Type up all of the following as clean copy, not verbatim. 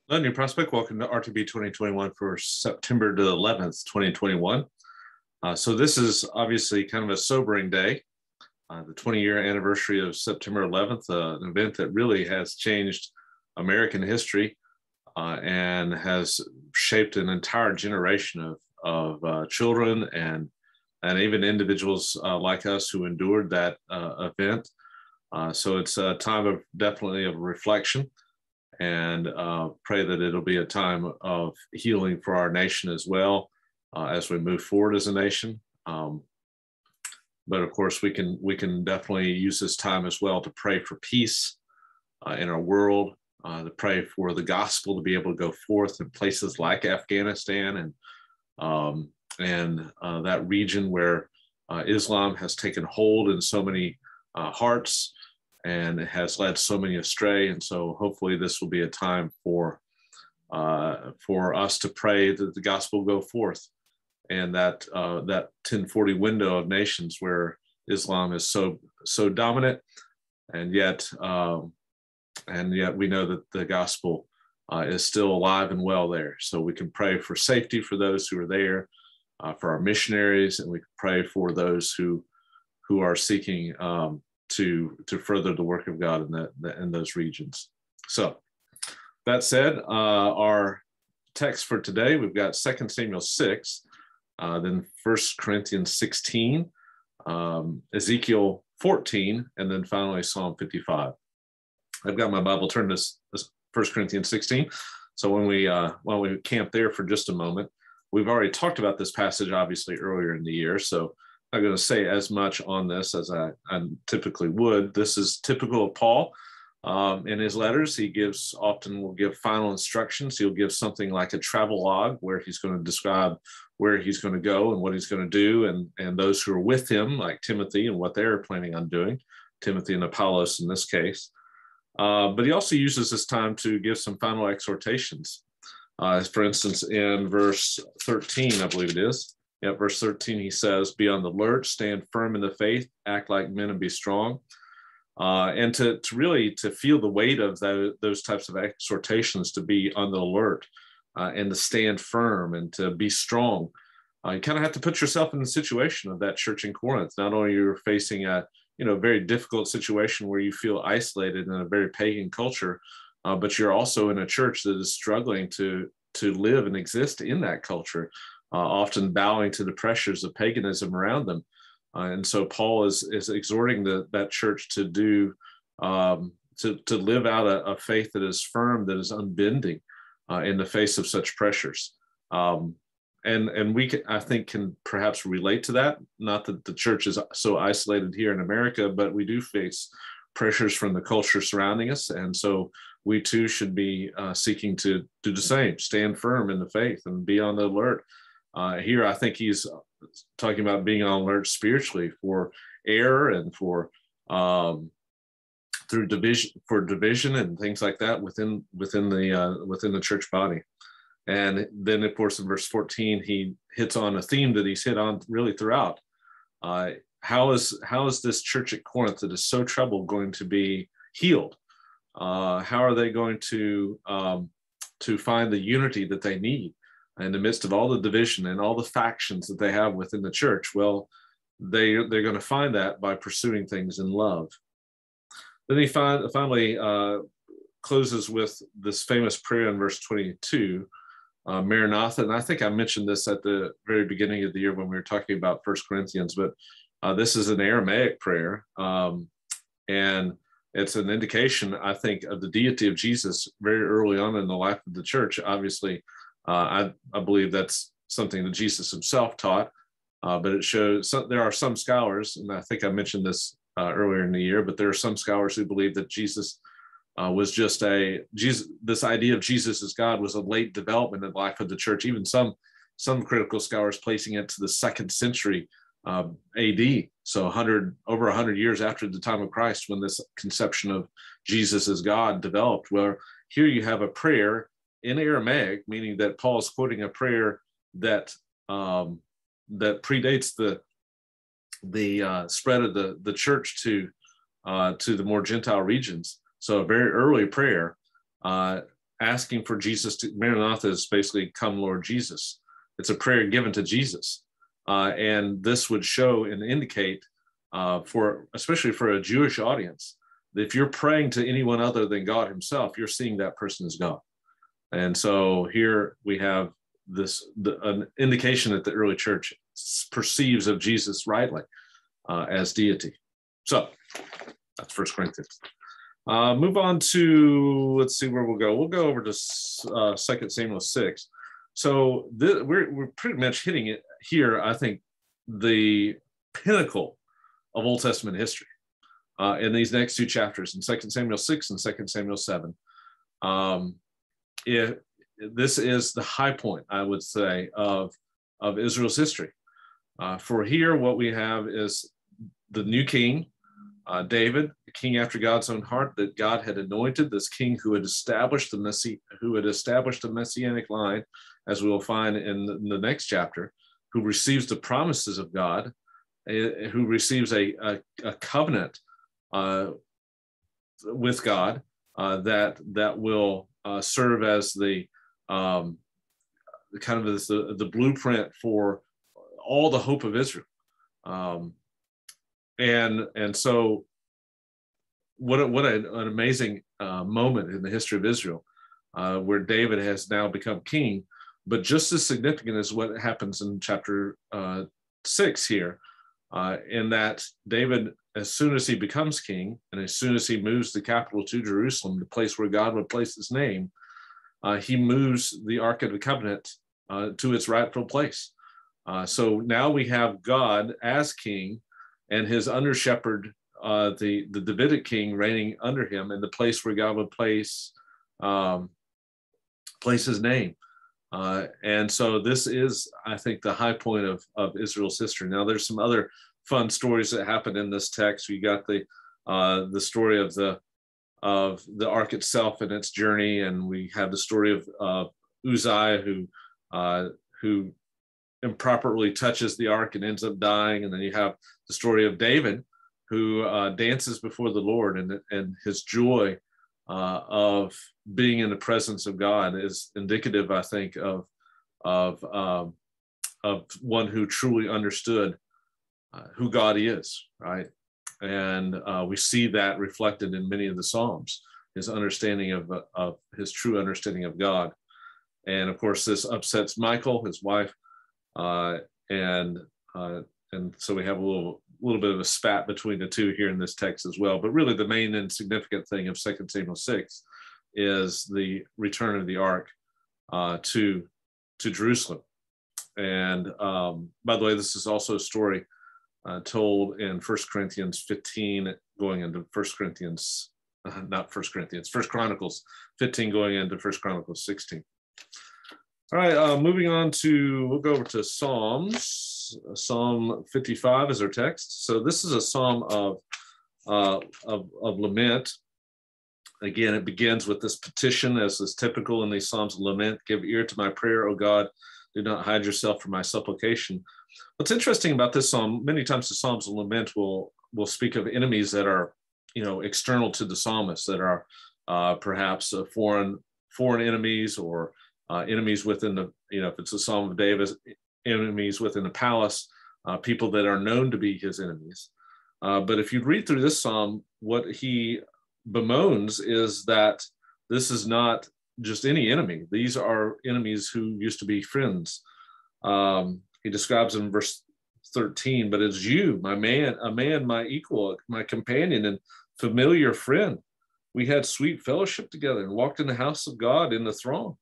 Hello, New Prospect. Welcome to RTB 2021 for September the 11th, 2021. So this is obviously kind of a sobering day, the 20-year anniversary of September 11th, an event that really has changed American history and has shaped an entire generation of children and even individuals like us who endured that event. So it's a time of definitely of reflection, and pray that it'll be a time of healing for our nation as well as we move forward as a nation. But of course, we can definitely use this time as well to pray for peace in our world, to pray for the gospel to be able to go forth in places like Afghanistan and that region where Islam has taken hold in so many hearts and it has led so many astray. And so hopefully this will be a time for us to pray that the gospel go forth, and that 1040 window of nations where Islam is so dominant, and yet we know that the gospel is still alive and well there. So we can pray for safety for those who are there, for our missionaries, and we can pray for those who are seeking to further the work of God in those regions. So that said, our text for today, we've got 2 Samuel 6, then 1 Corinthians 16, Ezekiel 14, and then finally Psalm 55. I've got my Bible turned to 1 Corinthians 16. So when we camp there for just a moment, we've already talked about this passage obviously earlier in the year, so I'm not going to say as much on this as I typically would. This is typical of Paul. In his letters, he will give final instructions. He'll give something like a travel log where he's going to describe where he's going to go and what he's going to do, and those who are with him, like Timothy, and what they're planning on doing, Timothy and Apollos in this case. But he also uses this time to give some final exhortations. For instance, in verse 13, I believe it is. Yeah, verse 13, he says, "Be on the alert, stand firm in the faith, act like men and be strong." And to really feel the weight of those types of exhortations, to be on the alert and to stand firm and to be strong. You kind of have to put yourself in the situation of that church in Corinth. Not only you're facing a very difficult situation where you feel isolated in a very pagan culture, but you're also in a church that is struggling to live and exist in that culture, often bowing to the pressures of paganism around them. And so Paul is exhorting that church to do to live out a faith that is firm, that is unbending in the face of such pressures. And we I think can perhaps relate to that. Not that the church is so isolated here in America, but we do face pressures from the culture surrounding us, and so we too should be seeking to do the same, stand firm in the faith and be on the alert. Here, I think he's talking about being on alert spiritually for error and for through division and things like that within the church body. And then, of course, in verse 14, he hits on a theme that he's hit on really throughout. How is this church at Corinth that is so troubled going to be healed? How are they going to find the unity that they need in the midst of all the division and all the factions that they have within the church? Well, they're going to find that by pursuing things in love. Then he finally closes with this famous prayer in verse 22, Maranatha. And I think I mentioned this at the very beginning of the year when we were talking about 1 Corinthians, but this is an Aramaic prayer. And it's an indication, I think, of the deity of Jesus very early on in the life of the church. Obviously, I believe that's something that Jesus himself taught, but it shows there are some scholars, and I think I mentioned this earlier in the year, but there are some scholars who believe that Jesus was just this idea of Jesus as God was a late development in the life of the church. Even some critical scholars placing it to the 2nd century AD, so over 100 years after the time of Christ, when this conception of Jesus as God developed. Where here you have a prayer in Aramaic, meaning that Paul is quoting a prayer that predates the spread of the church to the more Gentile regions. So a very early prayer, asking for Jesus to, Maranatha is basically come Lord Jesus. It's a prayer given to Jesus. And this would show and indicate especially for a Jewish audience, that if you're praying to anyone other than God himself, you're seeing that person as God. And so here we have an indication that the early church perceives of Jesus rightly as deity. So that's 1 Corinthians. Move on to, let's see where we'll go. We'll go over to 2 Samuel 6. So we're pretty much hitting it here, I think, the pinnacle of Old Testament history in these next two chapters, in 2 Samuel 6 and 2 Samuel 7. This is the high point, I would say, of Israel's history. For here, what we have is the new king, David, the king after God's own heart, that God had anointed, this king who had established the messianic line, as we will find in the next chapter, who receives the promises of God, who receives a covenant with God that will serve as the kind of as the blueprint for all the hope of Israel. And so what an amazing moment in the history of Israel, where David has now become king. But just as significant is what happens in chapter 6 here, in that David, as soon as he becomes king, and as soon as he moves the capital to Jerusalem, the place where God would place his name, he moves the Ark of the Covenant to its rightful place. So now we have God as king, and his under shepherd, the Davidic king, reigning under him in the place where God would place his name. And so this is, I think, the high point of Israel's history. Now, there's some other fun stories that happen in this text. We got the story of the ark itself and its journey, and we have the story of Uzziah who improperly touches the ark and ends up dying. And then you have the story of David, who dances before the Lord, and his joy of being in the presence of God is indicative, I think, of one who truly understood who God is, right? And we see that reflected in many of the Psalms, his understanding of his true understanding of God. And of course, this upsets Michal, his wife, and so we have a little bit of a spat between the two here in this text as well. But really, the main and significant thing of 2 Samuel 6 is the return of the ark to Jerusalem. And by the way, this is also a story told in 1 Corinthians 15, going into 1 Chronicles 15, going into 1 Chronicles 16. All right, moving on we'll go over to Psalms. Psalm 55 is our text. So this is a psalm of lament. Again, it begins with this petition, as is typical in these psalms of lament. Give ear to my prayer, O God. Do not hide yourself from my supplication. What's interesting about this psalm, many times the psalms of lament will speak of enemies that are, external to the psalmist, that are perhaps foreign enemies, or enemies within the, if it's a Psalm of David, enemies within the palace, people that are known to be his enemies. But if you read through this psalm, what he bemoans is that this is not just any enemy. These are enemies who used to be friends. He describes in verse 13, but it's you, a man, my equal, my companion and familiar friend. We had sweet fellowship together and walked in the house of God in the throng.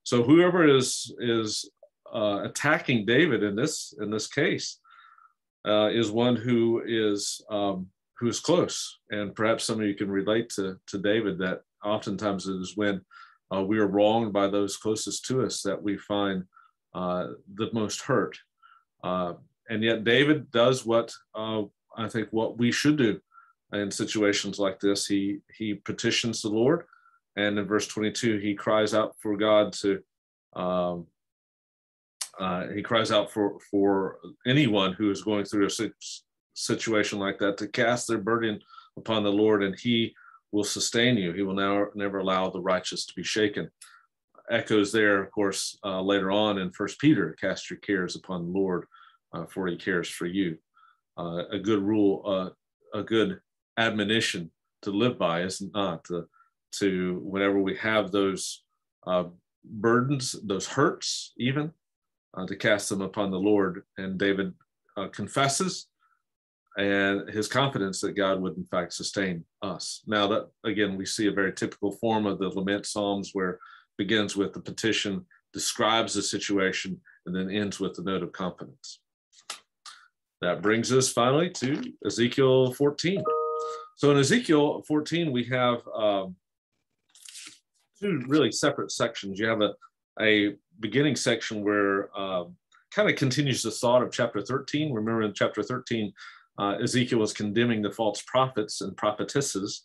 So whoever is attacking David in this case is one who is close. And perhaps some of you can relate to David, that oftentimes it is when we are wronged by those closest to us that we find the most hurt. And yet David does what I think what we should do in situations like this. He petitions the Lord, and in verse 22 he cries out for God to he cries out for anyone who is going through a situation like that to cast their burden upon the Lord, and he will sustain you. He will never allow the righteous to be shaken. Echoes there, of course, later on in 1 Peter, cast your cares upon the Lord, for he cares for you. A good rule, a good admonition to live by is not to whenever we have those burdens, those hurts even, to cast them upon the Lord. And David confesses and his confidence that God would in fact sustain us. Now that, again, we see a very typical form of the lament Psalms, where it begins with the petition, describes the situation, and then ends with the note of confidence. That brings us finally to Ezekiel 14. So in Ezekiel 14, we have two really separate sections. You have a beginning section where kind of continues the thought of chapter 13. Remember in chapter 13, Ezekiel was condemning the false prophets and prophetesses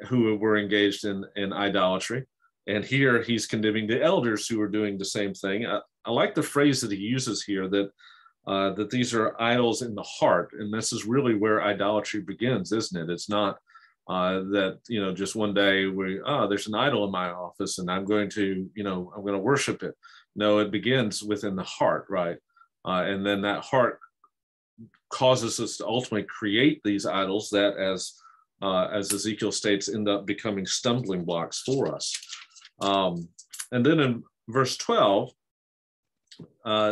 who were engaged in idolatry. And here he's condemning the elders who are doing the same thing. I like the phrase that he uses here, that these are idols in the heart. And this is really where idolatry begins, isn't it? It's not that, just one day there's an idol in my office and I'm going to worship it. No, it begins within the heart, right? And then that heart causes us to ultimately create these idols that, as Ezekiel states, end up becoming stumbling blocks for us. And then in verse 12,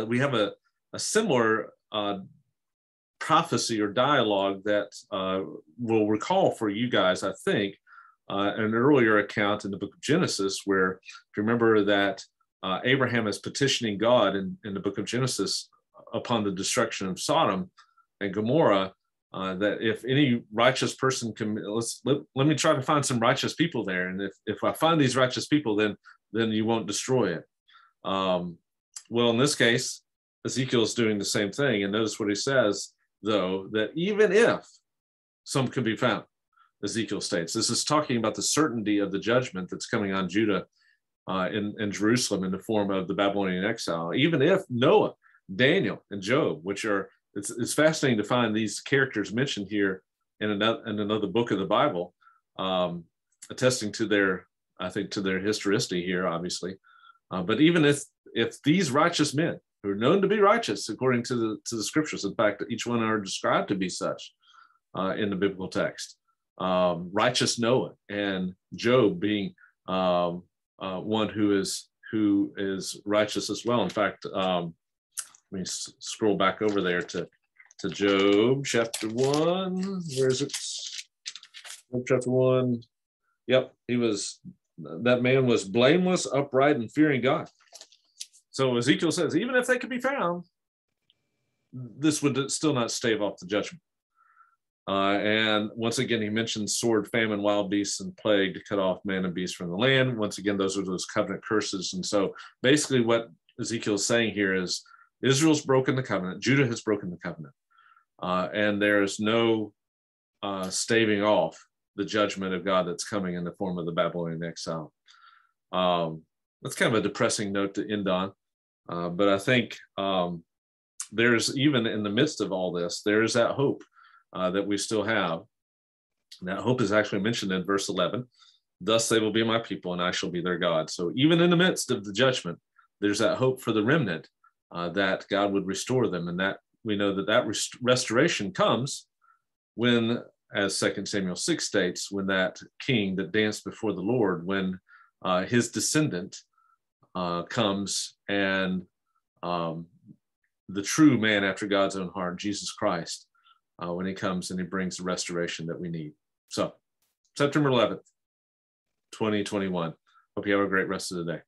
we have a similar prophecy or dialogue that will recall for you guys, I think, an earlier account in the book of Genesis, where, if you remember that Abraham is petitioning God in the book of Genesis upon the destruction of Sodom and Gomorrah, that if any righteous person can, let me try to find some righteous people there, and if I find these righteous people, then you won't destroy it. Well, in this case, Ezekiel is doing the same thing, and notice what he says, though, that even if some can be found, Ezekiel states, this is talking about the certainty of the judgment that's coming on Judah in Jerusalem in the form of the Babylonian exile. Even if Noah, Daniel, and Job, which are, it's fascinating to find these characters mentioned here in another book of the Bible, attesting to their historicity here, obviously. But even if these righteous men, who are known to be righteous according to the scriptures, in fact, each one are described to be such in the biblical text, righteous Noah and Job being one who is righteous as well. In fact, let me scroll back over there to Job chapter 1. Where is it? Job chapter 1. Yep, that man was blameless, upright, and fearing God. So Ezekiel says, even if they could be found, this would still not stave off the judgment. And once again, he mentions sword, famine, wild beasts, and plague to cut off man and beast from the land. Once again, those are those covenant curses. And so basically what Ezekiel is saying here is Israel's broken the covenant. Judah has broken the covenant. And there is no staving off the judgment of God that's coming in the form of the Babylonian exile. That's kind of a depressing note to end on. But I think there's, even in the midst of all this, there is that hope that we still have. And that hope is actually mentioned in verse 11. Thus they will be my people and I shall be their God. So even in the midst of the judgment, there's that hope for the remnant that God would restore them. And that we know that restoration comes when, as 2 Samuel 6 states, when that king that danced before the Lord, when his descendant comes and the true man after God's own heart, Jesus Christ, when he comes and he brings the restoration that we need. So September 11th, 2021. Hope you have a great rest of the day.